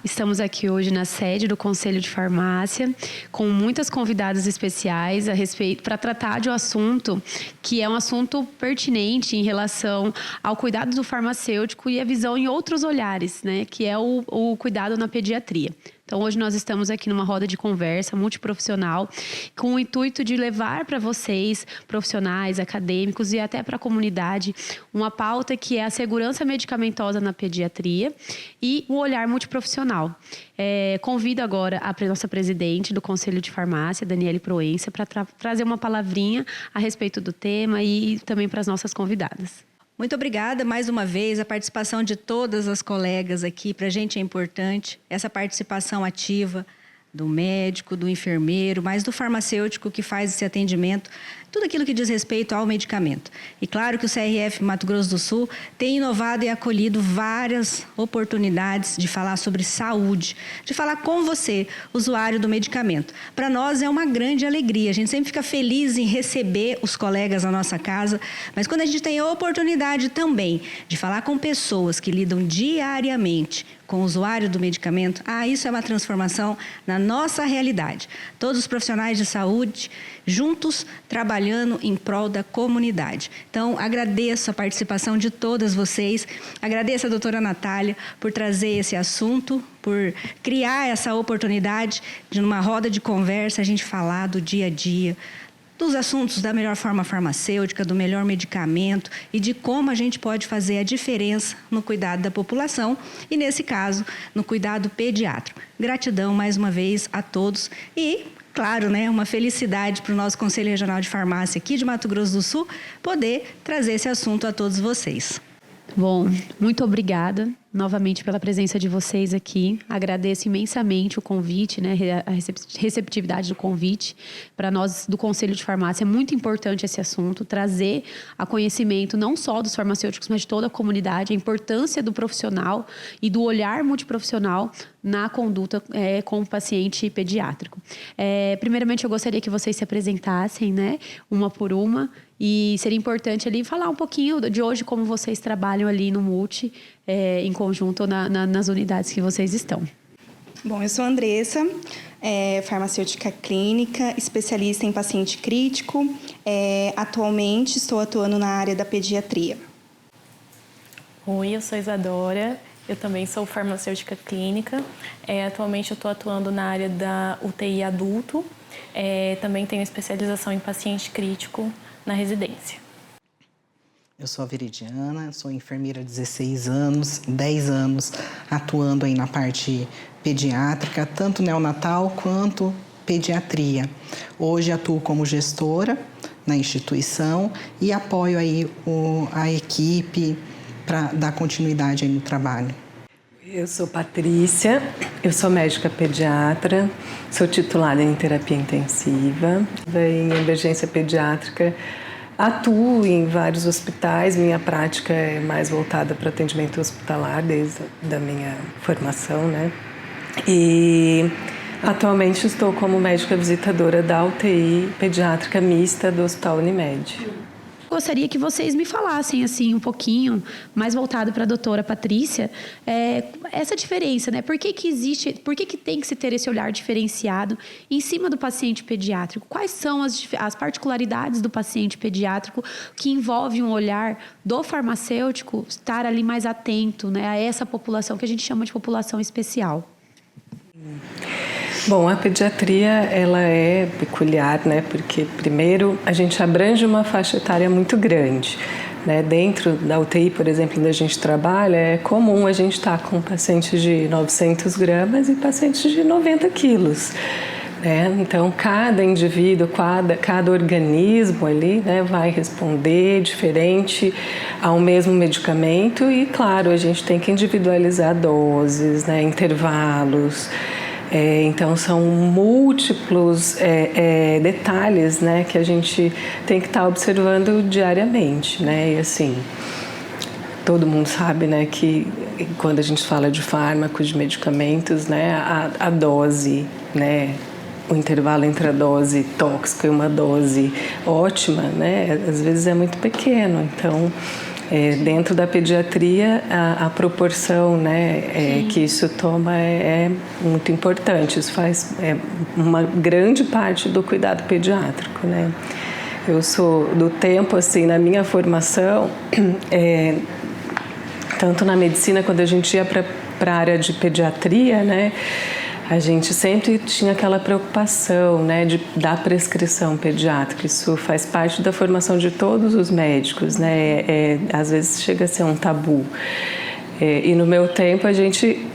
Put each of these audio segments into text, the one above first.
Estamos aqui hoje na sede do Conselho de Farmácia, com muitas convidadas especiais a respeito para tratar de um assunto que é um assunto pertinente em relação ao cuidado do farmacêutico e a visão em outros olhares, né? Que é o cuidado na pediatria. Então, hoje nós estamos aqui numa roda de conversa multiprofissional com o intuito de levar para vocês, profissionais, acadêmicos e até para a comunidade, uma pauta que é a segurança medicamentosa na pediatria e o olhar multiprofissional. Convido agora a nossa presidente do Conselho de Farmácia, Daniele Proença, para trazer uma palavrinha a respeito do tema e também para as nossas convidadas. Muito obrigada mais uma vez, a participação de todas as colegas aqui, para a gente é importante, essa participação ativa do médico, do enfermeiro, mas do farmacêutico que faz esse atendimento, tudo aquilo que diz respeito ao medicamento. E claro que o CRF Mato Grosso do Sul tem inovado e acolhido várias oportunidades de falar sobre saúde, de falar com você, usuário do medicamento. Para nós é uma grande alegria, a gente sempre fica feliz em receber os colegas na nossa casa, mas quando a gente tem a oportunidade também de falar com pessoas que lidam diariamente com o usuário do medicamento, isso é uma transformação na nossa realidade. Todos os profissionais de saúde juntos trabalhando em prol da comunidade. Então, agradeço a participação de todas vocês, agradeço a doutora Natália por trazer esse assunto, por criar essa oportunidade de, numa roda de conversa, a gente falar do dia a dia, dos assuntos da melhor forma farmacêutica, do melhor medicamento e de como a gente pode fazer a diferença no cuidado da população e, nesse caso, no cuidado pediátrico. Gratidão mais uma vez a todos e, claro, uma felicidade para o nosso Conselho Regional de Farmácia aqui de Mato Grosso do Sul poder trazer esse assunto a todos vocês. Bom, muito obrigada novamente pela presença de vocês aqui. Agradeço imensamente o convite, a receptividade do convite. Para nós do Conselho de Farmácia é muito importante esse assunto, trazer a conhecimento não só dos farmacêuticos, mas de toda a comunidade, a importância do profissional e do olhar multiprofissional na conduta com o paciente pediátrico. Primeiramente, eu gostaria que vocês se apresentassem, uma por uma, e seria importante ali falar um pouquinho de hoje, como vocês trabalham ali no Multi, em conjunto nas unidades que vocês estão. Bom, eu sou a Andressa, farmacêutica clínica, especialista em paciente crítico. Atualmente estou atuando na área da pediatria. Oi, eu sou Isadora, eu também sou farmacêutica clínica. Atualmente eu estou atuando na área da UTI adulto. Também tenho especialização em paciente crítico na residência. Eu sou a Veridiana, sou enfermeira há 16 anos, 10 anos atuando aí na parte pediátrica, tanto neonatal quanto pediatria. Hoje atuo como gestora na instituição e apoio aí a equipe para dar continuidade aí no trabalho. Eu sou Patrícia, eu sou médica pediatra, sou titulada em terapia intensiva, em emergência pediátrica. Atuo em vários hospitais, minha prática é mais voltada para atendimento hospitalar desde a minha formação, E atualmente estou como médica visitadora da UTI pediátrica mista do Hospital Unimed. Gostaria que vocês me falassem assim um pouquinho, mais voltado para a doutora Patrícia, essa diferença, Por que tem que se ter esse olhar diferenciado em cima do paciente pediátrico? Quais são as particularidades do paciente pediátrico que envolve um olhar do farmacêutico estar ali mais atento, a essa população que a gente chama de população especial? Bom, a pediatria ela é peculiar, Porque primeiro a gente abrange uma faixa etária muito grande, Dentro da UTI, por exemplo, onde a gente trabalha, é comum a gente estar com pacientes de 900 gramas e pacientes de 90 quilos. Então, cada indivíduo, cada organismo ali, vai responder diferente ao mesmo medicamento e, claro, a gente tem que individualizar doses, intervalos. Então, são múltiplos detalhes que a gente tem que estar observando diariamente. E assim, todo mundo sabe que quando a gente fala de fármacos, de medicamentos, a dose, o intervalo entre a dose tóxica e uma dose ótima, às vezes é muito pequeno. Então, Dentro da pediatria, a proporção, né, que isso toma é muito importante. Isso faz uma grande parte do cuidado pediátrico, né? Eu sou do tempo, assim, na minha formação, tanto na medicina, quando a gente ia para a área de pediatria, né, a gente sempre tinha aquela preocupação, né, da prescrição pediátrica. Isso faz parte da formação de todos os médicos, né? Às vezes chega a ser um tabu. E no meu tempo a gente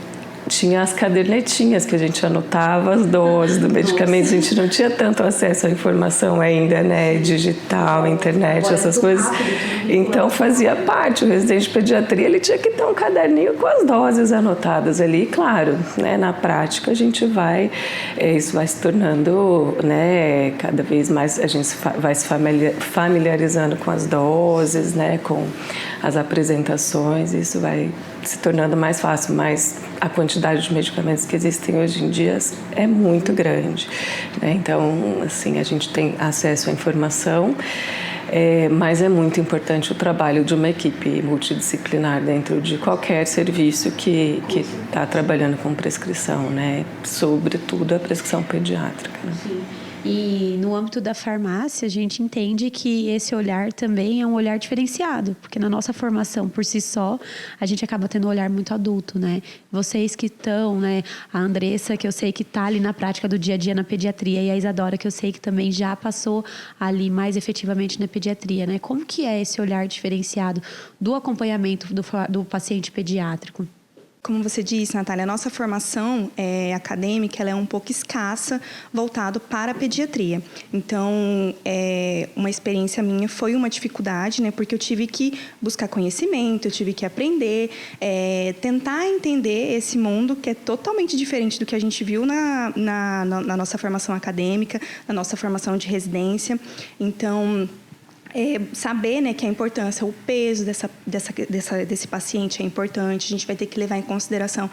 tinha as cadernetinhas que a gente anotava as doses do medicamento. A gente não tinha tanto acesso à informação ainda, né, digital, internet, essas coisas. Então fazia parte, o residente de pediatria, ele tinha que ter um caderninho com as doses anotadas ali. E, claro, né, na prática a gente isso vai se tornando, né, cada vez mais a gente vai se familiarizando com as doses, né, com as apresentações, isso vai se tornando mais fácil, mas a quantidade de medicamentos que existem hoje em dia é muito grande, né? Então, assim, a gente tem acesso à informação, mas é muito importante o trabalho de uma equipe multidisciplinar dentro de qualquer serviço que está trabalhando com prescrição, né? Sobretudo a prescrição pediátrica, né? Sim. E no âmbito da farmácia, a gente entende que esse olhar também é um olhar diferenciado, porque na nossa formação por si só, a gente acaba tendo um olhar muito adulto, né? Vocês que estão, né? A Andressa, que eu sei que está ali na prática do dia a dia na pediatria, e a Isadora, que eu sei que também já passou ali mais efetivamente na pediatria, né? Como que é esse olhar diferenciado do acompanhamento do paciente pediátrico? Como você disse, Natália, a nossa formação acadêmica ela é um pouco escassa, voltado para a pediatria. Então, uma experiência minha foi uma dificuldade, né? Porque eu tive que buscar conhecimento, eu tive que aprender, tentar entender esse mundo que é totalmente diferente do que a gente viu na nossa formação acadêmica, na nossa formação de residência. Então, saber, né, que a importância, o peso desse paciente é importante. A gente vai ter que levar em consideração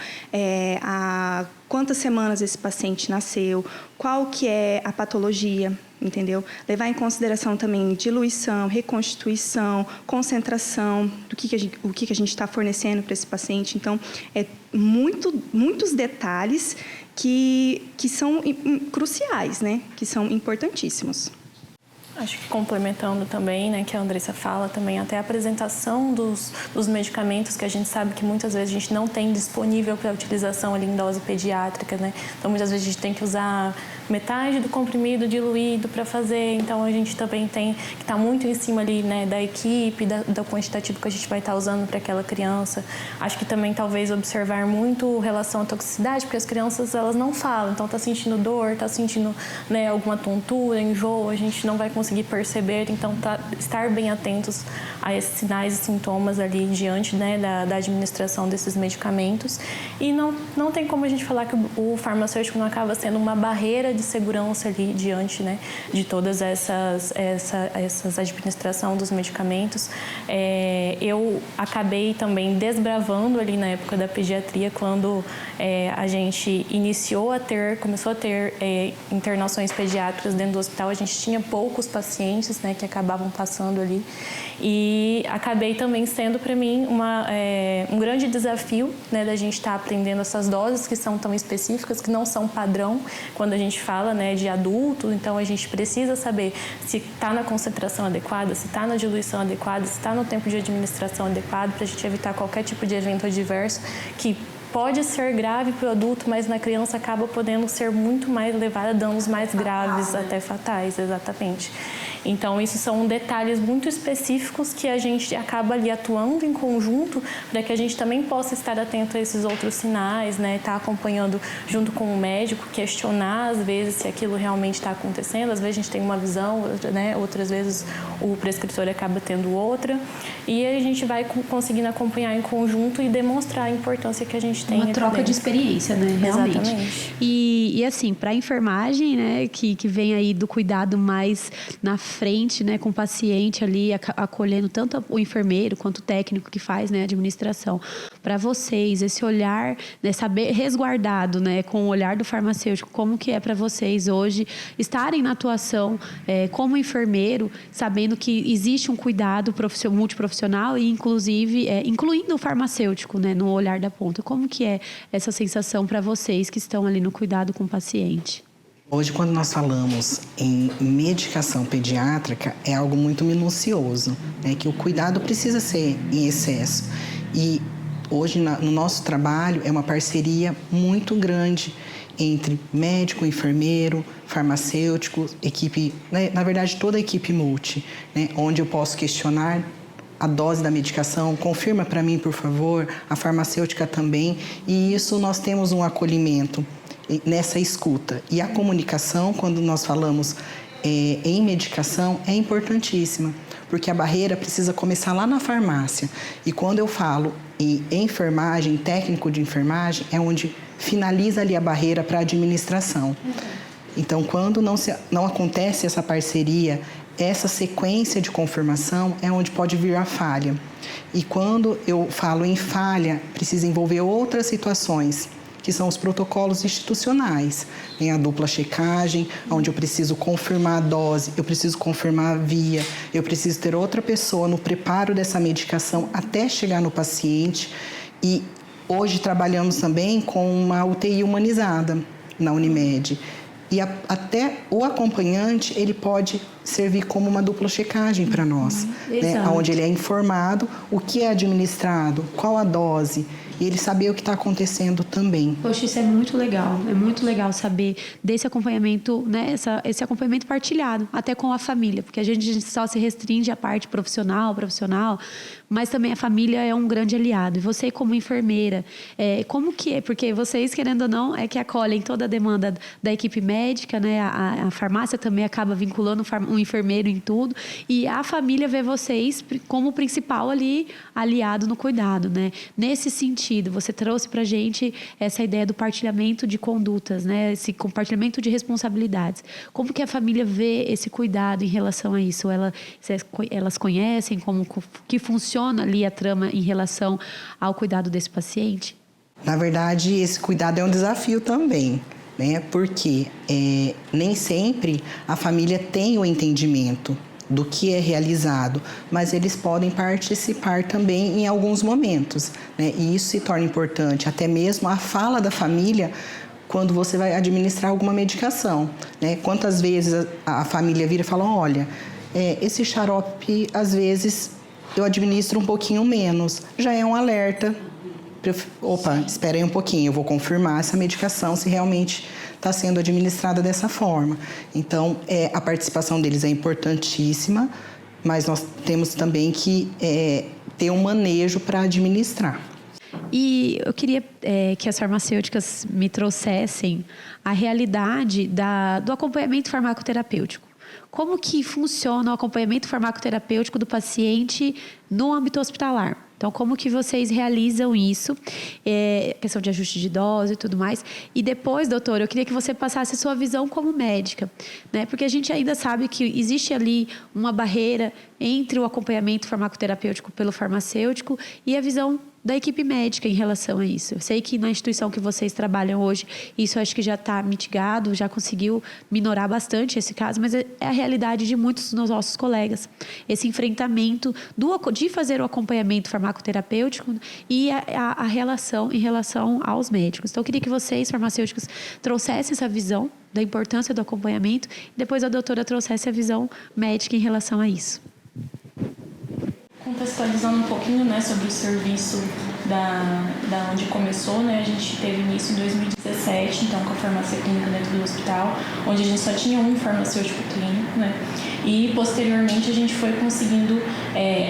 a quantas semanas esse paciente nasceu, qual que é a patologia, entendeu? Levar em consideração também diluição, reconstituição, concentração, o que a gente está fornecendo para esse paciente. Então, muitos detalhes que são cruciais, né, que são importantíssimos. Acho que complementando também, né, que a Andressa fala também, até a apresentação dos medicamentos que a gente sabe que muitas vezes a gente não tem disponível para utilização ali em dose pediátrica, né? Então, muitas vezes a gente tem que usar metade do comprimido diluído para fazer. Então, a gente também tem que estar muito em cima ali, né, da equipe, do quantitativo que a gente vai estar usando para aquela criança. Acho que também talvez observar muito relação à toxicidade, porque as crianças elas não falam. Então, está sentindo dor, está sentindo, né, alguma tontura, enjoo, a gente não vai conseguir perceber. Então, estar bem atentos a esses sinais e sintomas ali diante, né, da administração desses medicamentos. E não tem como a gente falar que o farmacêutico não acaba sendo uma barreira de segurança ali diante, né, de todas essas administração dos medicamentos. Eu acabei também desbravando ali na época da pediatria, quando a gente começou a ter internações pediátricas dentro do hospital. A gente tinha poucos pacientes, né, que acabavam passando ali. E acabei também sendo para mim um grande desafio, né, da gente estar aprendendo essas doses que são tão específicas, que não são padrão quando a gente fala, né, de adulto. Então a gente precisa saber se está na concentração adequada, se está na diluição adequada, se está no tempo de administração adequado, para a gente evitar qualquer tipo de evento adverso que pode ser grave para o adulto, mas na criança acaba podendo ser muito mais levada a danos mais graves, até fatais, exatamente. Então, isso são detalhes muito específicos que a gente acaba ali atuando em conjunto para que a gente também possa estar atento a esses outros sinais, né? Estar acompanhando junto com o médico, questionar às vezes se aquilo realmente está acontecendo. Às vezes a gente tem uma visão, né? Outras vezes o prescritor acaba tendo outra. E a gente vai conseguindo acompanhar em conjunto e demonstrar a importância que a gente tem. Uma troca de experiência, né? Realmente. Exatamente. E assim, para a enfermagem, né, que vem aí do cuidado mais na frente, né, com o paciente ali, acolhendo tanto o enfermeiro quanto o técnico que faz, né, a administração. para vocês, esse olhar, né, saber resguardado, né, com o olhar do farmacêutico, como que é para vocês hoje estarem na atuação como enfermeiro, sabendo que existe um cuidado multiprofissional e, inclusive, incluindo o farmacêutico, né, no olhar da ponta. Como que é essa sensação para vocês que estão ali no cuidado com o paciente? Hoje, quando nós falamos em medicação pediátrica, é algo muito minucioso, né? Que o cuidado precisa ser em excesso. E hoje, no nosso trabalho, é uma parceria muito grande entre médico, enfermeiro, farmacêutico, equipe, né? Na verdade, toda a equipe multi, né? Onde eu posso questionar a dose da medicação, confirma para mim, por favor, a farmacêutica também. E isso nós temos um acolhimento nessa escuta. E a comunicação, quando nós falamos em medicação, é importantíssima, porque a barreira precisa começar lá na farmácia. E quando eu falo em enfermagem, técnico de enfermagem, é onde finaliza ali a barreira para a administração. Então, quando não acontece essa parceria, essa sequência de confirmação, é onde pode vir a falha. E quando eu falo em falha, precisa envolver outras situações, que são os protocolos institucionais. Tem a dupla checagem, onde eu preciso confirmar a dose, eu preciso confirmar a via, eu preciso ter outra pessoa no preparo dessa medicação até chegar no paciente. E hoje trabalhamos também com uma UTI humanizada na Unimed. E até o acompanhante, ele pode servir como uma dupla checagem para nós, né? Onde ele é informado o que é administrado, qual a dose, e ele saber o que está acontecendo também. Poxa, isso é muito legal saber desse acompanhamento, né? Esse acompanhamento partilhado, até com a família, porque a gente só se restringe à parte profissional, mas também a família é um grande aliado. E você, como enfermeira, como que é? Porque vocês, querendo ou não, que acolhem toda a demanda da equipe médica, né? A farmácia também acaba vinculando um enfermeiro em tudo, e a família vê vocês como o principal ali, aliado no cuidado, né? Nesse sentido, você trouxe pra gente essa ideia do partilhamento de condutas, né? Esse compartilhamento de responsabilidades. Como que a família vê esse cuidado em relação a isso? Elas conhecem como que funciona ali a trama em relação ao cuidado desse paciente? Na verdade, esse cuidado é um desafio também, né? Porque nem sempre a família tem o entendimento do que é realizado, mas eles podem participar também em alguns momentos, né? E isso se torna importante, até mesmo a fala da família quando você vai administrar alguma medicação, né? Quantas vezes a família vira e fala, olha, esse xarope, às vezes, eu administro um pouquinho menos, já é um alerta. Opa, espera aí um pouquinho, eu vou confirmar essa medicação se realmente está sendo administrada dessa forma. Então, a participação deles é importantíssima, mas nós temos também que ter um manejo para administrar. E eu queria que as farmacêuticas me trouxessem a realidade do acompanhamento farmacoterapêutico. Como que funciona o acompanhamento farmacoterapêutico do paciente no âmbito hospitalar? Então, como que vocês realizam isso? Questão de ajuste de dose e tudo mais. E depois, doutora, eu queria que você passasse a sua visão como médica, né? Porque a gente ainda sabe que existe ali uma barreira entre o acompanhamento farmacoterapêutico pelo farmacêutico e a visão da equipe médica em relação a isso. Eu sei que na instituição que vocês trabalham hoje, isso acho que já está mitigado, já conseguiu minorar bastante esse caso, mas é a realidade de muitos dos nossos colegas. Esse enfrentamento de fazer o acompanhamento farmacoterapêutico e a relação em relação aos médicos. Então, eu queria que vocês, farmacêuticos, trouxessem essa visão da importância do acompanhamento e depois a doutora trouxesse a visão médica em relação a isso. Contextualizando um pouquinho, né, sobre o serviço da onde começou, né, a gente teve início em 2017, então com a farmácia clínica dentro do hospital, onde a gente só tinha um farmacêutico clínico, né, e posteriormente a gente foi conseguindo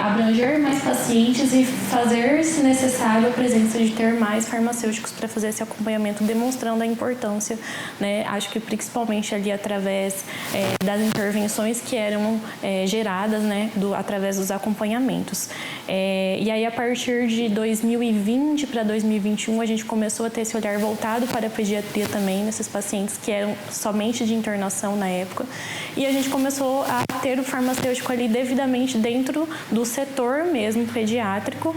abranger mais pacientes e fazer, se necessário, a presença de ter mais farmacêuticos para fazer esse acompanhamento, demonstrando a importância, né, acho que principalmente ali através das intervenções que eram geradas, né, através dos acompanhamentos. E aí, a partir de 2020 para 2021, a gente começou a ter esse olhar voltado para a pediatria também, nesses pacientes que eram somente de internação na época. E a gente começou a ter o farmacêutico ali devidamente dentro do setor mesmo pediátrico,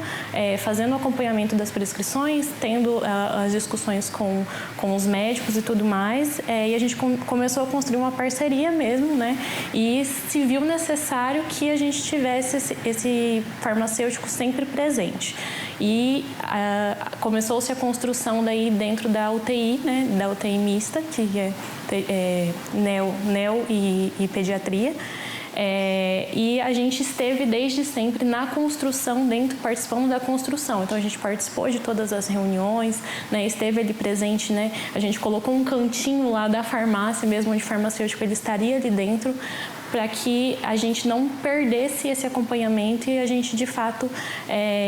fazendo o acompanhamento das prescrições, tendo as discussões com os médicos e tudo mais, e a gente começou a construir uma parceria mesmo, né? E se viu necessário que a gente tivesse esse farmacêutico sempre presente. E começou-se a construção daí dentro da UTI, né, da UTI mista, que é neo e pediatria. E a gente esteve desde sempre na construção, participando da construção. Então a gente participou de todas as reuniões, né, esteve ali presente, né, a gente colocou um cantinho lá da farmácia mesmo, onde o farmacêutico ele estaria ali dentro, para que a gente não perdesse esse acompanhamento e a gente, de fato,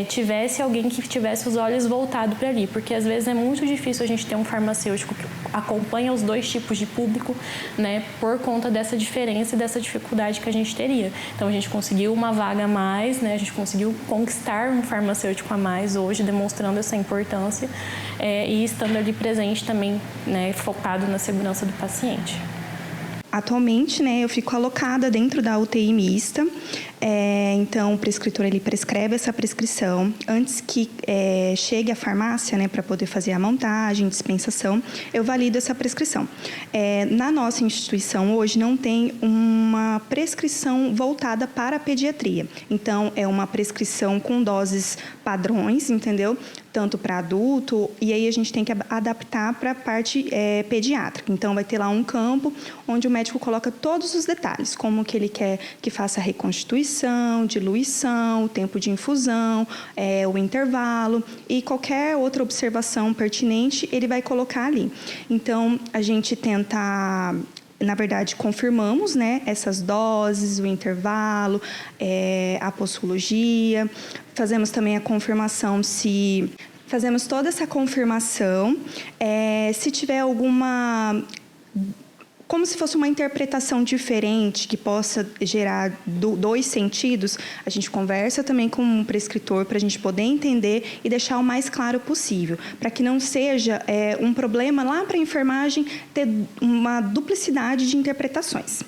tivesse alguém que tivesse os olhos voltados para ali. Porque, às vezes, é muito difícil a gente ter um farmacêutico que acompanha os dois tipos de público, né, por conta dessa diferença e dessa dificuldade que a gente teria. Então, a gente conseguiu uma vaga a mais, né, a gente conseguiu conquistar um farmacêutico a mais hoje, demonstrando essa importância e estando ali presente também, né, focado na segurança do paciente. Atualmente, né, eu fico alocada dentro da UTI mista, então o prescritor ele prescreve essa prescrição. Antes que chegue à farmácia, né, para poder fazer a montagem, dispensação, eu valido essa prescrição. Na nossa instituição hoje não tem uma prescrição voltada para a pediatria, então é uma prescrição com doses padrões, entendeu? Tanto para adulto, e aí a gente tem que adaptar para a parte pediátrica. Então, vai ter lá um campo onde o médico coloca todos os detalhes, como que ele quer que faça a reconstituição, diluição, o tempo de infusão, o intervalo e qualquer outra observação pertinente, ele vai colocar ali. Então, a gente tenta... Na verdade, confirmamos, né, essas doses, o intervalo, a posologia. Fazemos também a confirmação Fazemos toda essa confirmação. Se tiver alguma... Como se fosse uma interpretação diferente que possa gerar dois sentidos, a gente conversa também com o prescritor para a gente poder entender e deixar o mais claro possível, para que não seja um problema lá para a enfermagem ter uma duplicidade de interpretações.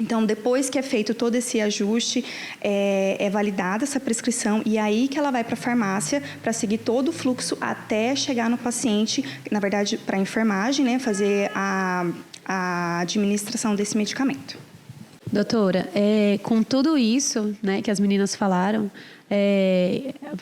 Então, depois que é feito todo esse ajuste, é validada essa prescrição e aí que ela vai para a farmácia para seguir todo o fluxo até chegar no paciente, na verdade, para a enfermagem, né, fazer a administração desse medicamento. Doutora, com tudo isso, né, que as meninas falaram,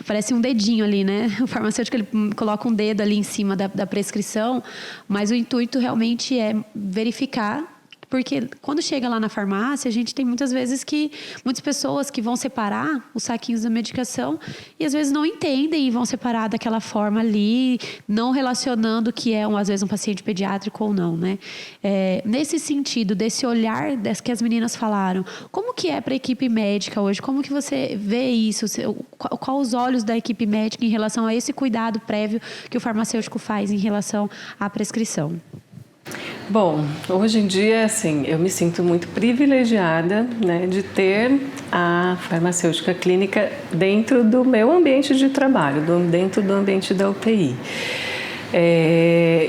parece um dedinho ali, né? O farmacêutico ele coloca um dedo ali em cima da prescrição, mas o intuito realmente é verificar. Porque quando chega lá na farmácia, a gente tem muitas pessoas que vão separar os saquinhos da medicação e às vezes não entendem e vão separar daquela forma ali, não relacionando que às vezes um paciente pediátrico ou não, né? Nesse sentido, desse olhar que as meninas falaram, como que é para a equipe médica hoje? Como que você vê isso? Qual os olhos da equipe médica em relação a esse cuidado prévio que o farmacêutico faz em relação à prescrição? Bom, hoje em dia, assim, eu me sinto muito privilegiada, né, de ter a farmacêutica clínica dentro do meu ambiente de trabalho, dentro do ambiente da UTI.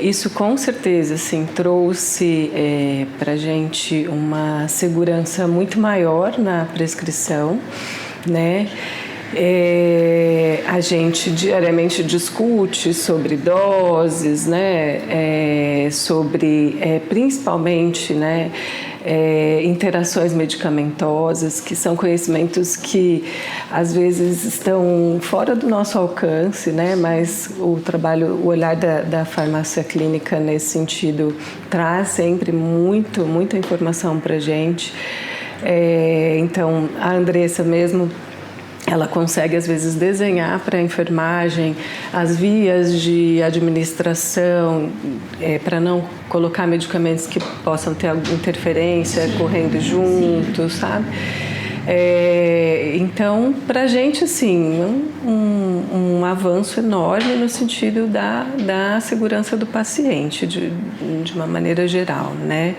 Isso com certeza, assim, trouxe para a gente uma segurança muito maior na prescrição, né? A gente diariamente discute sobre doses, né, sobre principalmente, né, interações medicamentosas, que são conhecimentos que às vezes estão fora do nosso alcance, né, mas o olhar da farmácia clínica nesse sentido traz sempre muita informação para a gente. Então, a Andressa mesmo, ela consegue, às vezes, desenhar para a enfermagem as vias de administração para não colocar medicamentos que possam ter alguma interferência correndo juntos, sabe? Então, para a gente, assim, um avanço enorme no sentido da segurança do paciente, de uma maneira geral, né?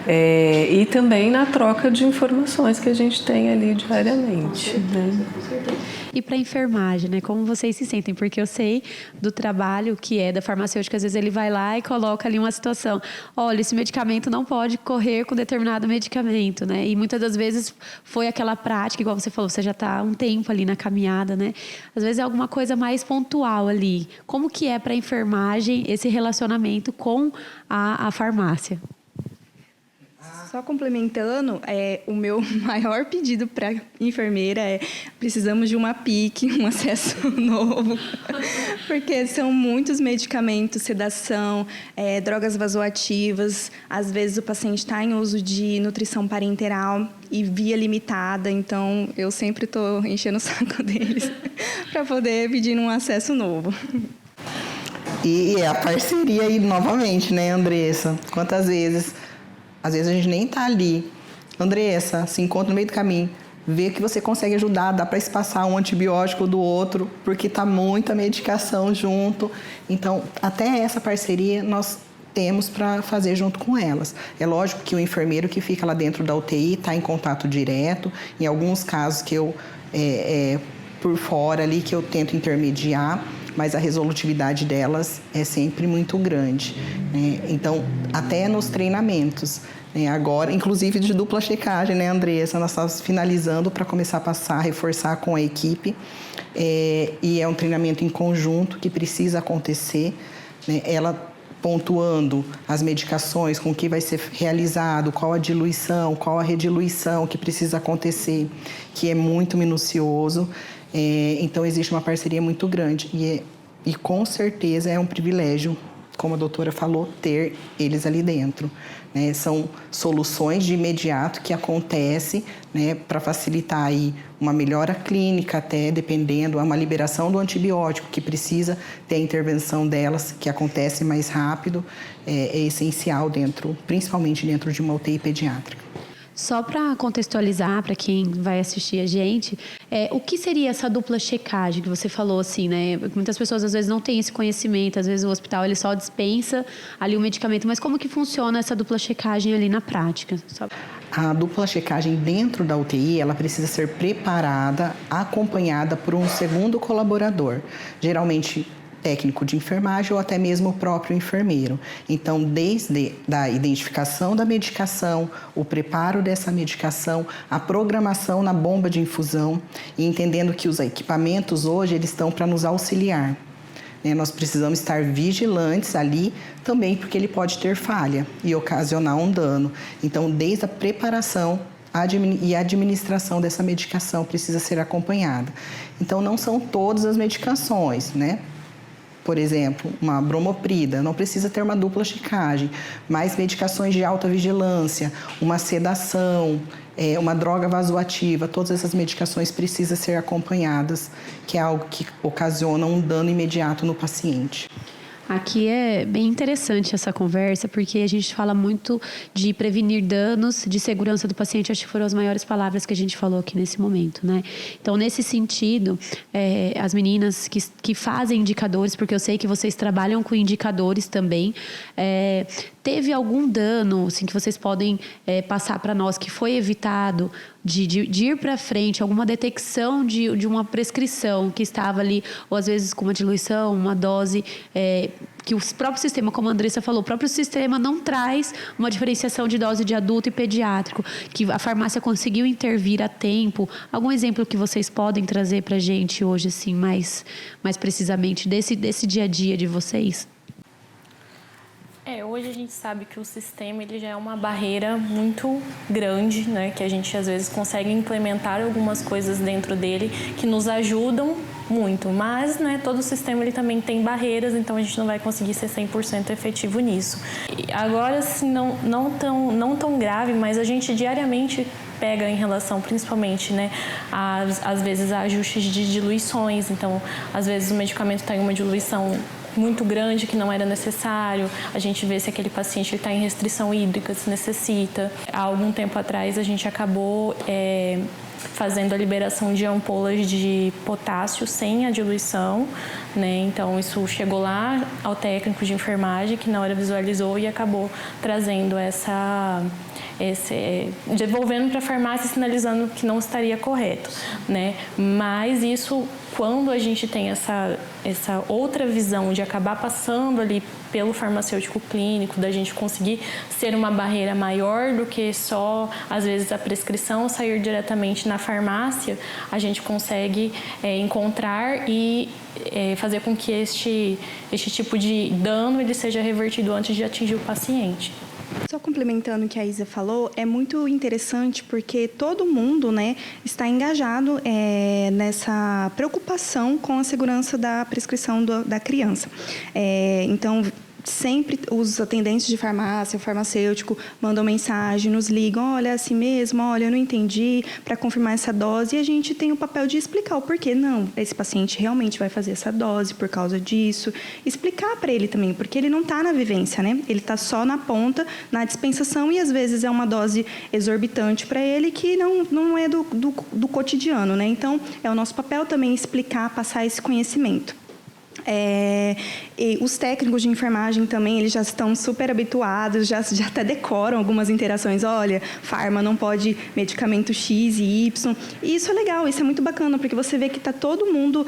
E também na troca de informações que a gente tem ali diariamente. Né? E para a enfermagem, né? Como vocês se sentem? Porque eu sei do trabalho que é da farmacêutica, às vezes ele vai lá e coloca ali uma situação. Olha, esse medicamento não pode correr com determinado medicamento, né? E muitas das vezes foi aquela prática, igual você falou, você já está há um tempo ali na caminhada, né? Às vezes é alguma coisa mais pontual ali. Como que é para a enfermagem esse relacionamento com a farmácia? Só complementando, o meu maior pedido para enfermeira é: precisamos de uma PIC, um acesso novo, porque são muitos medicamentos, sedação, drogas vasoativas. Às vezes o paciente está em uso de nutrição parenteral e via limitada, então eu sempre estou enchendo o saco deles para poder pedir um acesso novo. E é a parceria aí novamente, né, Andressa? Quantas vezes... Às vezes a gente nem tá ali. Andressa, se encontra no meio do caminho, vê que você consegue ajudar, dá para espaçar um antibiótico do outro, porque tá muita medicação junto. Então, até essa parceria nós temos para fazer junto com elas. É lógico que o enfermeiro que fica lá dentro da UTI está em contato direto. Em alguns casos que eu, por fora ali, que eu tento intermediar, mas a resolutividade delas é sempre muito grande, né? Então, até nos treinamentos, né? Agora, inclusive de dupla checagem, né, Andressa? Nós estamos finalizando para começar a passar, reforçar com a equipe, e é um treinamento em conjunto que precisa acontecer, né? Ela pontuando as medicações, com o que vai ser realizado, qual a diluição, qual a rediluição que precisa acontecer, que é muito minucioso. Então, existe uma parceria muito grande e com certeza é um privilégio, como a doutora falou, ter eles ali dentro, né? São soluções de imediato que acontecem, né, para facilitar aí uma melhora clínica, até dependendo, uma liberação do antibiótico que precisa ter a intervenção delas, que acontece mais rápido, é essencial principalmente dentro de uma UTI pediátrica. Só para contextualizar para quem vai assistir a gente, o que seria essa dupla checagem que você falou, assim, né? Muitas pessoas às vezes não têm esse conhecimento, às vezes o hospital ele só dispensa ali o medicamento, mas como que funciona essa dupla checagem ali na prática? A dupla checagem dentro da UTI, ela precisa ser preparada, acompanhada por um segundo colaborador, geralmente técnico de enfermagem ou até mesmo o próprio enfermeiro. Então, desde a identificação da medicação, o preparo dessa medicação, a programação na bomba de infusão e entendendo que os equipamentos hoje eles estão para nos auxiliar. Nós precisamos estar vigilantes ali também porque ele pode ter falha e ocasionar um dano. Então, desde a preparação e a administração dessa medicação precisa ser acompanhada. Então, não são todas as medicações, né? Por exemplo, uma bromoprida, não precisa ter uma dupla checagem, mas medicações de alta vigilância, uma sedação, uma droga vasoativa, todas essas medicações precisam ser acompanhadas, que é algo que ocasiona um dano imediato no paciente. Aqui é bem interessante essa conversa, porque a gente fala muito de prevenir danos, de segurança do paciente. Acho que foram as maiores palavras que a gente falou aqui nesse momento, né? Então, nesse sentido, as meninas que fazem indicadores, porque eu sei que vocês trabalham com indicadores também, teve algum dano, assim, que vocês podem passar para nós que foi evitado de ir para frente, alguma detecção de uma prescrição que estava ali, ou às vezes com uma diluição, uma dose, que o próprio sistema, como a Andressa falou, o próprio sistema não traz uma diferenciação de dose de adulto e pediátrico, que a farmácia conseguiu intervir a tempo. Algum exemplo que vocês podem trazer para a gente hoje, assim, mais precisamente, desse dia a dia de vocês? Hoje a gente sabe que o sistema ele já é uma barreira muito grande, né? Que a gente às vezes consegue implementar algumas coisas dentro dele que nos ajudam muito, mas, né, todo o sistema ele também tem barreiras, então a gente não vai conseguir ser 100% efetivo nisso. E agora, assim, não tão grave, mas a gente diariamente pega em relação, principalmente, né, às vezes a ajustes de diluições. Então, às vezes o medicamento está em uma diluição muito grande que não era necessário, a gente vê se aquele paciente está em restrição hídrica, se necessita. Há algum tempo atrás a gente acabou fazendo a liberação de ampolas de potássio sem a diluição, né? Então isso chegou lá ao técnico de enfermagem que na hora visualizou e acabou trazendo devolvendo para a farmácia, sinalizando que não estaria correto, né? Mas isso, quando a gente tem essa outra visão de acabar passando ali pelo farmacêutico clínico, da gente conseguir ser uma barreira maior do que só, às vezes, a prescrição sair diretamente na farmácia, a gente consegue encontrar e fazer com que este tipo de dano ele seja revertido antes de atingir o paciente. Só complementando o que a Isa falou, é muito interessante porque todo mundo, né, está engajado nessa preocupação com a segurança da prescrição da criança. Então, sempre os atendentes de farmácia, o farmacêutico, mandam mensagem, nos ligam, olha, assim mesmo, olha, eu não entendi, para confirmar essa dose, e a gente tem o papel de explicar o porquê. Não, esse paciente realmente vai fazer essa dose por causa disso. Explicar para ele também, porque ele não está na vivência, né? Ele está só na ponta, na dispensação, e às vezes é uma dose exorbitante para ele que não é do cotidiano, né? Então, é o nosso papel também explicar, passar esse conhecimento. E os técnicos de enfermagem também, eles já estão super habituados, já até decoram algumas interações. Olha, farma não pode medicamento X e Y. E isso é legal, isso é muito bacana, porque você vê que está todo mundo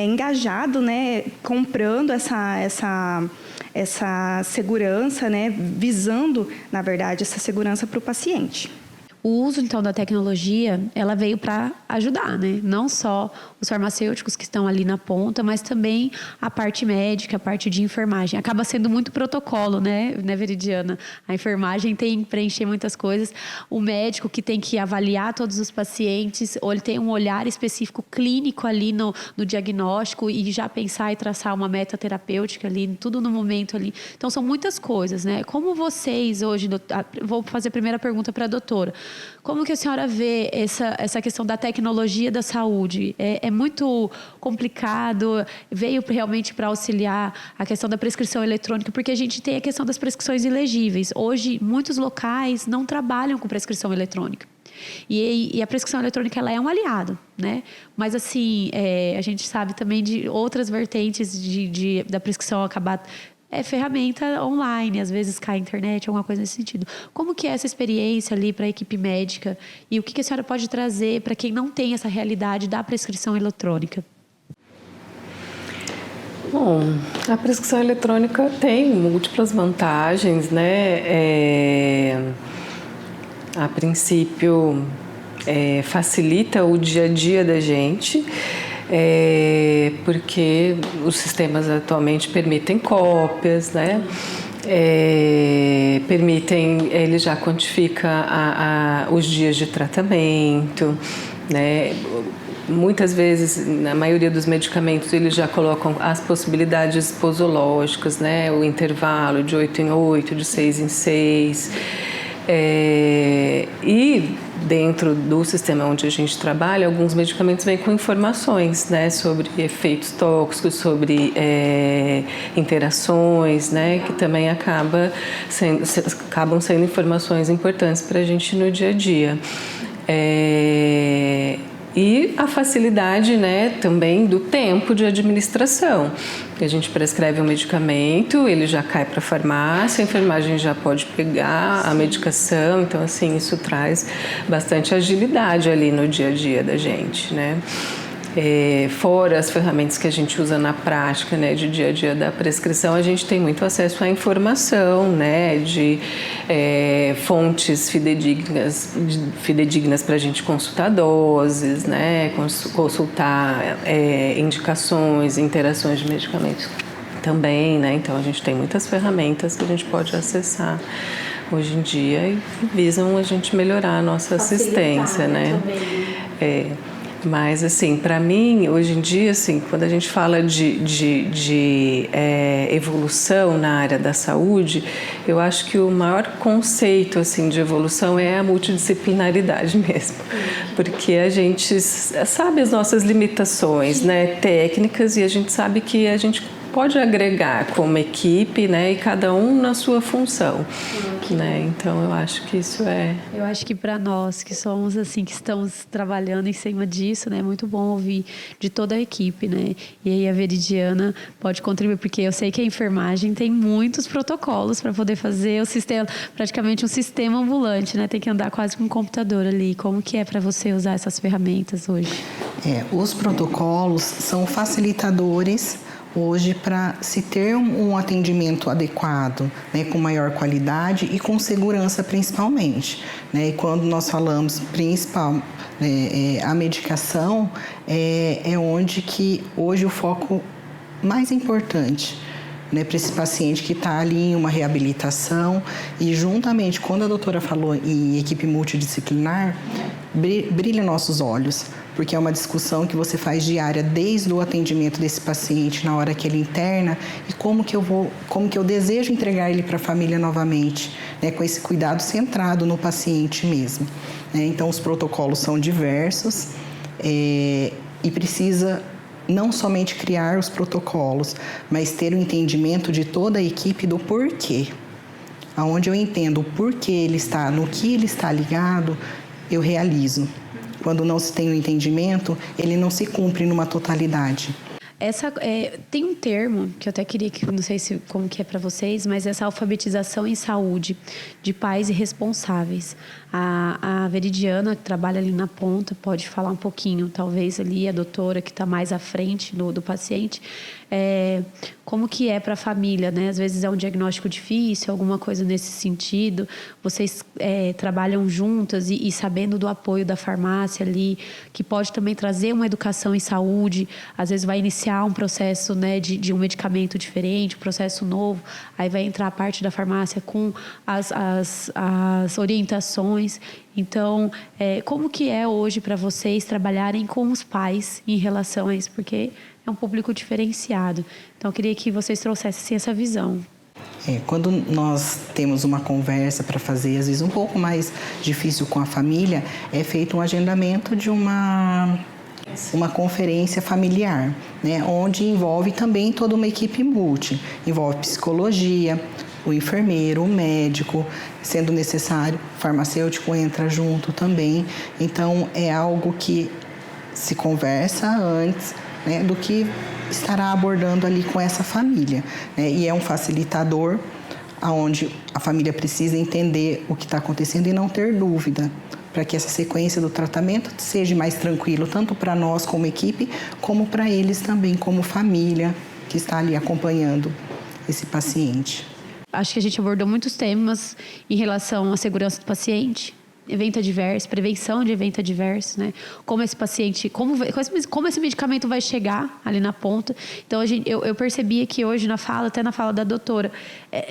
engajado, né, comprando essa segurança, né, visando, na verdade, essa segurança para o paciente. O uso, então, da tecnologia, ela veio para ajudar, né? Não só os farmacêuticos que estão ali na ponta, mas também a parte médica, a parte de enfermagem. Acaba sendo muito protocolo, né, Veridiana? A enfermagem tem que preencher muitas coisas. O médico que tem que avaliar todos os pacientes, ou ele tem um olhar específico clínico ali no diagnóstico e já pensar e traçar uma meta terapêutica ali, tudo no momento ali. Então, são muitas coisas, né? Como vocês hoje... Vou fazer a primeira pergunta para a doutora. Como que a senhora vê essa questão da tecnologia da saúde? É muito complicado, veio realmente para auxiliar a questão da prescrição eletrônica, porque a gente tem a questão das prescrições ilegíveis. Hoje, muitos locais não trabalham com prescrição eletrônica. E a prescrição eletrônica, ela é um aliado, né? Mas, assim, a gente sabe também de outras vertentes da prescrição acabar... ferramenta online, às vezes cai a internet, alguma coisa nesse sentido. Como que é essa experiência ali para a equipe médica e o que a senhora pode trazer para quem não tem essa realidade da prescrição eletrônica? Bom, a prescrição eletrônica tem múltiplas vantagens, né? A princípio, facilita o dia a dia da gente, porque os sistemas atualmente permitem cópias, né? Ele já quantifica os dias de tratamento, né? Muitas vezes, na maioria dos medicamentos, eles já colocam as possibilidades posológicas, né? O intervalo de 8 em 8, de 6 em 6. E dentro do sistema onde a gente trabalha, alguns medicamentos vêm com informações, né, sobre efeitos tóxicos, sobre interações, né, que também acabam sendo informações importantes para a gente no dia a dia. E a facilidade, né, também do tempo de administração. A gente prescreve um medicamento, ele já cai para a farmácia, a enfermagem já pode pegar a medicação, então, assim, isso traz bastante agilidade ali no dia a dia da gente, né? Fora as ferramentas que a gente usa na prática, né, de dia a dia da prescrição, a gente tem muito acesso à informação, né, de fontes fidedignas para a gente consultar doses, né, consultar indicações, interações de medicamentos também, né, então a gente tem muitas ferramentas que a gente pode acessar hoje em dia e visam a gente melhorar a nossa assistência, né. Mas, assim, para mim, hoje em dia, assim, quando a gente fala de evolução na área da saúde, eu acho que o maior conceito, assim, de evolução é a multidisciplinaridade mesmo. Porque a gente sabe as nossas limitações, né, técnicas, e a gente sabe que a gente pode agregar como equipe, né? E cada um na sua função, né? Então eu acho que isso é... Eu acho que para nós que somos assim, que estamos trabalhando em cima disso, né? É muito bom ouvir de toda a equipe, né? E aí a Veridiana pode contribuir, porque eu sei que a enfermagem tem muitos protocolos para poder fazer o sistema, praticamente um sistema ambulante, né? Tem que andar quase com um computador ali. Como que é para você usar essas ferramentas hoje? Os protocolos são facilitadores hoje para se ter um atendimento adequado, né, com maior qualidade e com segurança principalmente, né? E quando nós falamos a medicação é onde que hoje o foco mais importante, né, para esse paciente que está ali em uma reabilitação. E juntamente, quando a doutora falou em equipe multidisciplinar, brilha nossos olhos, porque é uma discussão que você faz diária desde o atendimento desse paciente, na hora que ele interna, e como que eu desejo entregar ele para a família novamente, né, com esse cuidado centrado no paciente mesmo, né? Então, os protocolos são diversos e precisa não somente criar os protocolos, mas ter o entendimento de toda a equipe do porquê. Aonde eu entendo o porquê ele está, no que ele está ligado, eu realizo. Quando não se tem o entendimento, ele não se cumpre numa totalidade. Tem um termo que eu até queria que, não sei como que é para vocês, mas essa alfabetização em saúde de pais e responsáveis. A Veridiana, que trabalha ali na ponta, pode falar um pouquinho, talvez ali a doutora que está mais à frente do paciente, como que é para a família, né? Às vezes é um diagnóstico difícil, alguma coisa nesse sentido. Vocês trabalham juntas e sabendo do apoio da farmácia ali, que pode também trazer uma educação em saúde, às vezes vai iniciar um processo, né, de um medicamento diferente, um processo novo, aí vai entrar a parte da farmácia com as orientações. Então, como que é hoje para vocês trabalharem com os pais em relação a isso? Porque é um público diferenciado. Então, eu queria que vocês trouxessem essa visão. Quando nós temos uma conversa para fazer, às vezes um pouco mais difícil com a família, é feito um agendamento de uma conferência familiar, né, onde envolve também toda uma equipe multi. Envolve psicologia, o enfermeiro, o médico, sendo necessário, o farmacêutico entra junto também. Então, é algo que se conversa antes, né, do que estará abordando ali com essa família, né? E é um facilitador onde a família precisa entender o que está acontecendo e não ter dúvida, para que essa sequência do tratamento seja mais tranquilo, tanto para nós como equipe, como para eles também como família que está ali acompanhando esse paciente. Acho que a gente abordou muitos temas em relação à segurança do paciente, evento adverso, prevenção de evento adverso, né? Como esse paciente, como esse medicamento vai chegar ali na ponta. Então, eu percebia que hoje até na fala da doutora,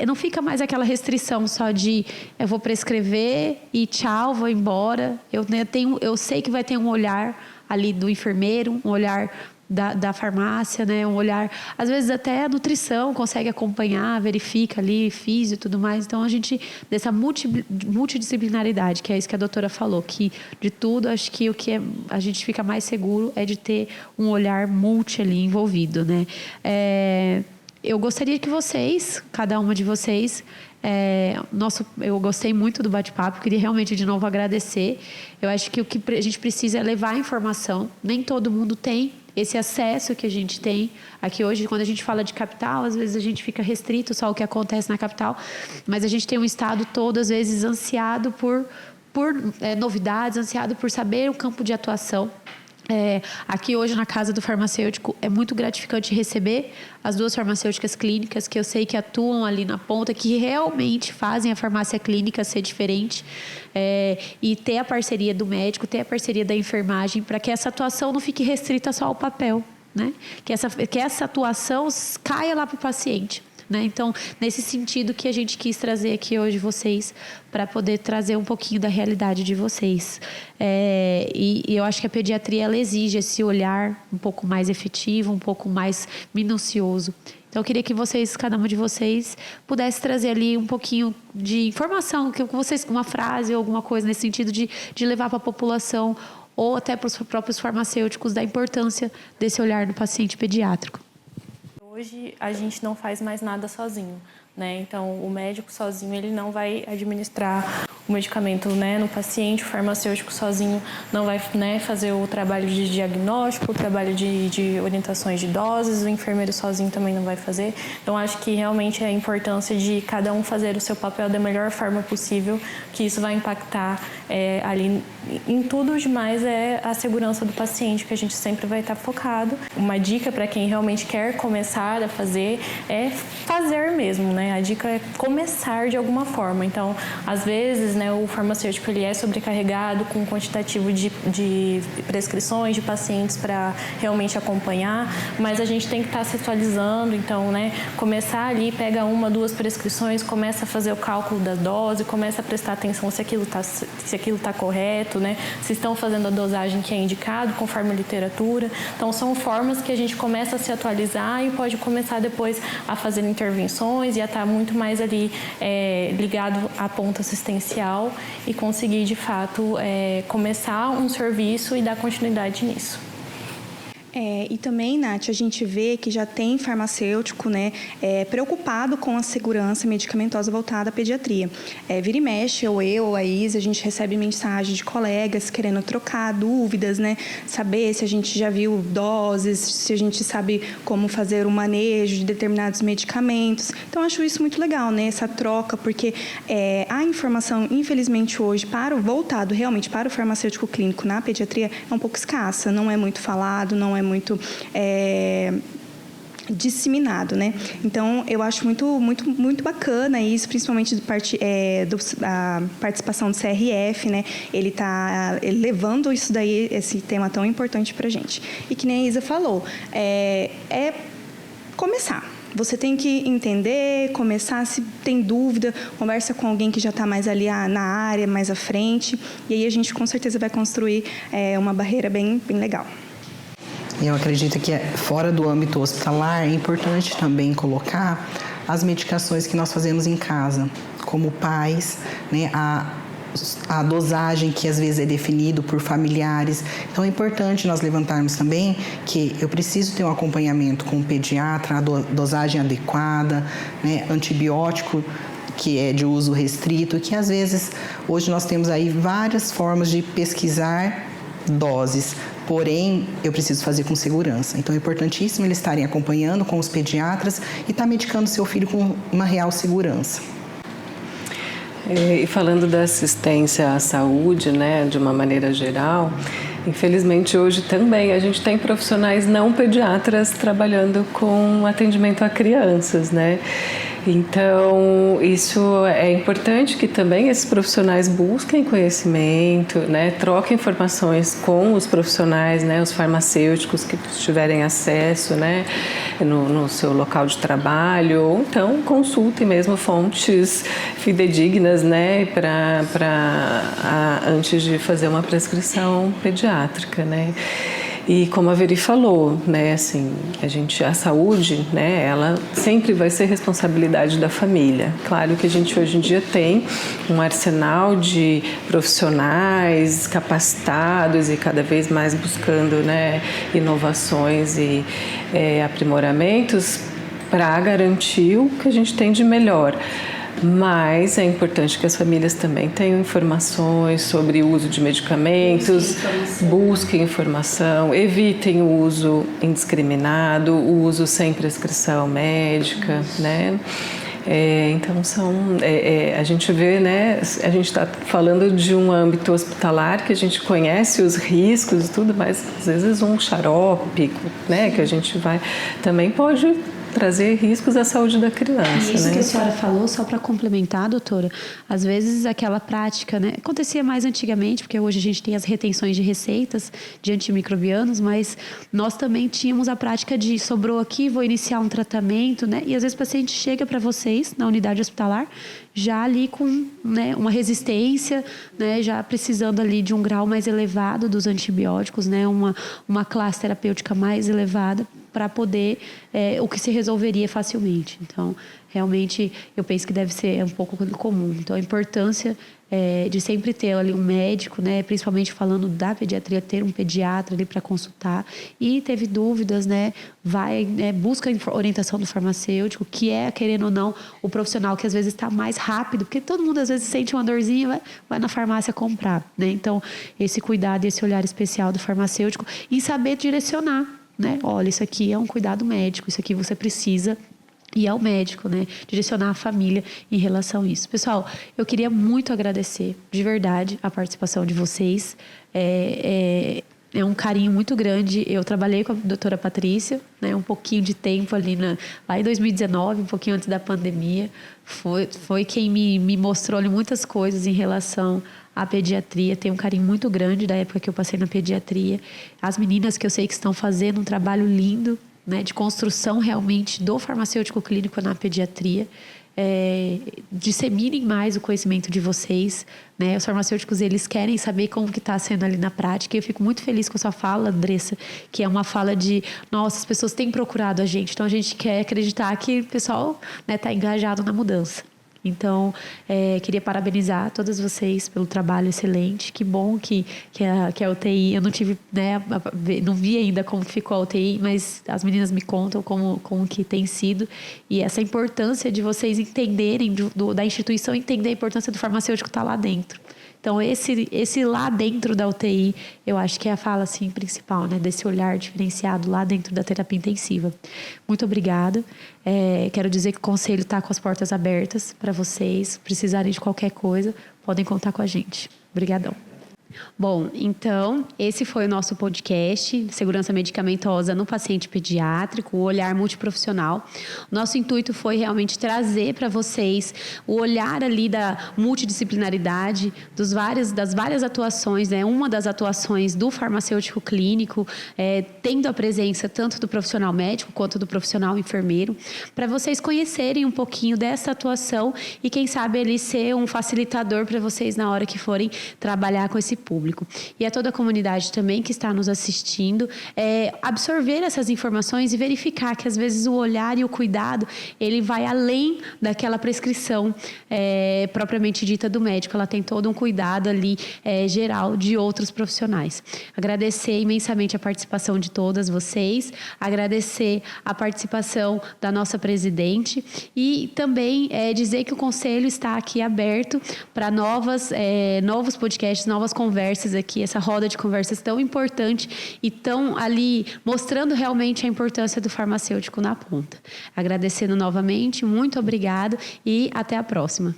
não fica mais aquela restrição só de eu vou prescrever e tchau, vou embora. Eu sei que vai ter um olhar ali do enfermeiro, um olhar da farmácia, né? Um olhar, às vezes até a nutrição consegue acompanhar, verifica ali, físio e tudo mais. Então, a gente, dessa multidisciplinaridade, que é isso que a doutora falou, que de tudo, acho que a gente fica mais seguro é de ter um olhar multi ali envolvido, né? Eu gostaria que vocês, cada uma de vocês, eu gostei muito do bate-papo, queria realmente de novo agradecer. Eu acho que o que a gente precisa é levar a informação, nem todo mundo tem esse acesso que a gente tem aqui hoje. Quando a gente fala de capital, às vezes a gente fica restrito só ao que acontece na capital, mas a gente tem um estado todo, às vezes, ansiado por novidades, ansiado por saber o campo de atuação. Aqui hoje na Casa do Farmacêutico é muito gratificante receber as duas farmacêuticas clínicas que eu sei que atuam ali na ponta, que realmente fazem a farmácia clínica ser diferente, e ter a parceria do médico, ter a parceria da enfermagem, para que essa atuação não fique restrita só ao papel, né? Que essa atuação caia lá para o paciente. Né? Então, nesse sentido que a gente quis trazer aqui hoje vocês, para poder trazer um pouquinho da realidade de vocês. E eu acho que a pediatria ela exige esse olhar um pouco mais efetivo, um pouco mais minucioso. Então, eu queria que vocês, cada uma de vocês, pudesse trazer ali um pouquinho de informação, que vocês, uma frase ou alguma coisa nesse sentido de levar para a população ou até para os próprios farmacêuticos da importância desse olhar no paciente pediátrico. hoje a gente não faz mais nada sozinho, né? Então, o médico sozinho, ele não vai administrar o medicamento, né, no paciente, o farmacêutico sozinho não vai, né, fazer o trabalho de diagnóstico, o trabalho de orientações de doses, o enfermeiro sozinho também não vai fazer. Então, acho que realmente é a importância de cada um fazer o seu papel da melhor forma possível, que isso vai impactar ali em tudo demais é a segurança do paciente, que a gente sempre vai estar focado. Uma dica para quem realmente quer começar a fazer é fazer mesmo, né? A dica é começar de alguma forma. Então, às vezes, né, o farmacêutico ele é sobrecarregado com um quantitativo de prescrições de pacientes para realmente acompanhar, mas a gente tem que estar se atualizando. Então, né, começar ali, pega 1, 2 prescrições, começa a fazer o cálculo da dose, começa a prestar atenção se aquilo está correto, né, se estão fazendo a dosagem que é indicado conforme a literatura. Então, são formas que a gente começa a se atualizar e pode começar depois a fazer intervenções e a estar muito mais ali ligado à ponta assistencial e conseguir, de fato, começar um serviço e dar continuidade nisso. E também, Nath, a gente vê que já tem farmacêutico, né, preocupado com a segurança medicamentosa voltada à pediatria. Vira e mexe, ou eu, ou a Isa, a gente recebe mensagem de colegas querendo trocar dúvidas, né, saber se a gente já viu doses, se a gente sabe como fazer o manejo de determinados medicamentos. Então, acho isso muito legal, né, essa troca, porque a informação, infelizmente, hoje, voltado realmente para o farmacêutico clínico na pediatria, é um pouco escassa, não é muito falado, não é muito disseminado, né? Então, eu acho muito bacana isso, principalmente da participação do CRF, né? Ele está levando isso daí, esse tema tão importante para a gente. E que nem a Isa falou, começar. Você tem que entender, começar, se tem dúvida, conversa com alguém que já está mais ali na área, mais à frente, e aí a gente com certeza vai construir uma barreira bem, bem legal. Eu acredito que fora do âmbito hospitalar é importante também colocar as medicações que nós fazemos em casa, como pais, né, a dosagem que às vezes é definido por familiares. Então é importante nós levantarmos também que eu preciso ter um acompanhamento com o pediatra, a dosagem adequada, né, antibiótico que é de uso restrito, que às vezes hoje nós temos aí várias formas de pesquisar doses, porém eu preciso fazer com segurança. Então é importantíssimo eles estarem acompanhando com os pediatras e estar medicando seu filho com uma real segurança. E falando da assistência à saúde, né, de uma maneira geral, infelizmente hoje também a gente tem profissionais não pediatras trabalhando com atendimento a crianças, né? Então, isso é importante que também esses profissionais busquem conhecimento, né, troquem informações com os profissionais, né, os farmacêuticos que tiverem acesso, né, no seu local de trabalho, ou então consultem mesmo fontes fidedignas, né, antes de fazer uma prescrição pediátrica, né. E como a Veri falou, né, assim, a saúde, né, ela sempre vai ser responsabilidade da família. Claro que a gente hoje em dia tem um arsenal de profissionais capacitados e cada vez mais buscando, né, inovações e aprimoramentos para garantir o que a gente tem de melhor. Mas é importante que as famílias também tenham informações sobre o uso de medicamentos, busquem informação, evitem o uso indiscriminado, o uso sem prescrição médica, né? Então, a gente vê, né, a gente está falando de um âmbito hospitalar que a gente conhece os riscos e tudo, mas às vezes um xarope, né, que a gente vai, também pode trazer riscos à saúde da criança. Isso, né, que a senhora falou, só para complementar, doutora, às vezes aquela prática, né, acontecia mais antigamente, porque hoje a gente tem as retenções de receitas de antimicrobianos, mas nós também tínhamos a prática de sobrou aqui, vou iniciar um tratamento, né, e às vezes o paciente chega para vocês na unidade hospitalar já ali com, né, uma resistência, né, já precisando ali de um grau mais elevado dos antibióticos, né, uma classe terapêutica mais elevada, para poder o que se resolveria facilmente. Então, realmente, eu penso que deve ser um pouco comum. Então, a importância de sempre ter ali um médico, né, principalmente falando da pediatria, ter um pediatra ali para consultar. E teve dúvidas, né, busca orientação do farmacêutico, que é, querendo ou não, o profissional que às vezes está mais rápido, porque todo mundo às vezes sente uma dorzinha, vai na farmácia comprar, né? Então, esse cuidado e esse olhar especial do farmacêutico e saber direcionar, né? Olha, isso aqui é um cuidado médico, isso aqui você precisa. E ao médico, né? Direcionar a família em relação a isso. Pessoal, eu queria muito agradecer, de verdade, a participação de vocês. É um carinho muito grande. Eu trabalhei com a doutora Patrícia, né? Um pouquinho de tempo ali lá em 2019, um pouquinho antes da pandemia. Foi quem me mostrou ali muitas coisas em relação à pediatria. Tenho um carinho muito grande da época que eu passei na pediatria. As meninas que eu sei que estão fazendo um trabalho lindo, né, de construção realmente do farmacêutico clínico na pediatria. Disseminem mais o conhecimento de vocês, né? Os farmacêuticos, eles querem saber como que está sendo ali na prática. E eu fico muito feliz com a sua fala, Andressa, que é uma fala de, nossa, as pessoas têm procurado a gente, então a gente quer acreditar que o pessoal, né, está engajado na mudança. Então, queria parabenizar todas vocês pelo trabalho excelente. Que bom que a UTI, eu não tive, né, não vi ainda como ficou a UTI, mas as meninas me contam como que tem sido. E essa importância de vocês entenderem, da instituição entender a importância do farmacêutico estar lá dentro. Então, esse lá dentro da UTI, eu acho que é a fala assim, principal, né? Desse olhar diferenciado lá dentro da terapia intensiva. Muito obrigada. Quero dizer que o Conselho está com as portas abertas para vocês. Precisarem de qualquer coisa, podem contar com a gente. Obrigadão. Bom, então, esse foi o nosso podcast, Segurança Medicamentosa no Paciente Pediátrico, o olhar multiprofissional. Nosso intuito foi realmente trazer para vocês o olhar ali da multidisciplinaridade, das várias atuações, né? Uma das atuações do farmacêutico clínico, tendo a presença tanto do profissional médico quanto do profissional enfermeiro, para vocês conhecerem um pouquinho dessa atuação e, quem sabe, ele ser um facilitador para vocês na hora que forem trabalhar com esse público. E a toda a comunidade também que está nos assistindo, absorver essas informações e verificar que às vezes o olhar e o cuidado, ele vai além daquela prescrição propriamente dita do médico. Ela tem todo um cuidado ali geral de outros profissionais. Agradecer imensamente a participação de todas vocês, agradecer a participação da nossa presidente e também dizer que o Conselho está aqui aberto para novos podcasts, novas conversas aqui, essa roda de conversas tão importante e tão ali mostrando realmente a importância do farmacêutico na ponta. Agradecendo novamente, muito obrigado e até a próxima.